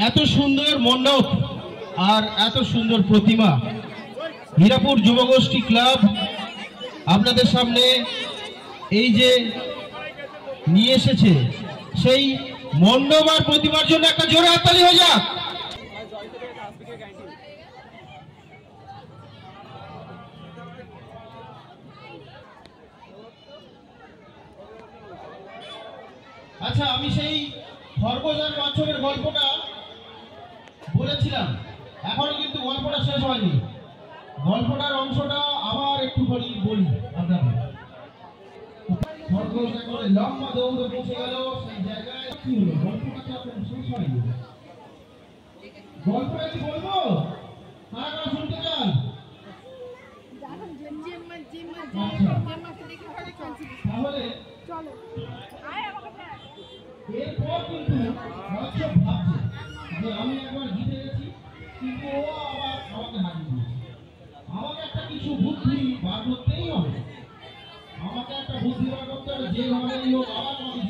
এত সুন্দর মণ্ডপ আর এত সুন্দর প্রতিমা হীরাপুর যুবগোষ্ঠী ক্লাব আপনাদের সামনে এই যে নিয়ে এসেছে, সেই মণ্ডপ আর প্রতিমার জন্য একটা জোরে হাততালি হয়ে যাক। আচ্ছা, আমি সেই খরগোশ আর কচ্ছপের গল্পটা বলেছিলাম, এখনো কিন্তু গল্পটা শেষ হয়নি। গল্পটার অংশটা আবার একটু বলি আপনাদের। খরগোশ একবারে লম্বা দৌড়ে পৌঁছে গেল সেই জায়গায়। কি হলো, গল্পটা কি আপনার শেষ হয়নি? গল্পটা কি বলবো? কারা শুনতে চান? তাহলে চলো। এরপর কিন্তু কচ্ছপ ভাবছে যে আমি একবার জিতে গেছি, কিন্তু ও আবার আমাকে হারিয়ে দিয়েছে। আমাকে একটা কিছু বুদ্ধি বার করতেই হবে, যেভাবেই হোক আবার আমাকে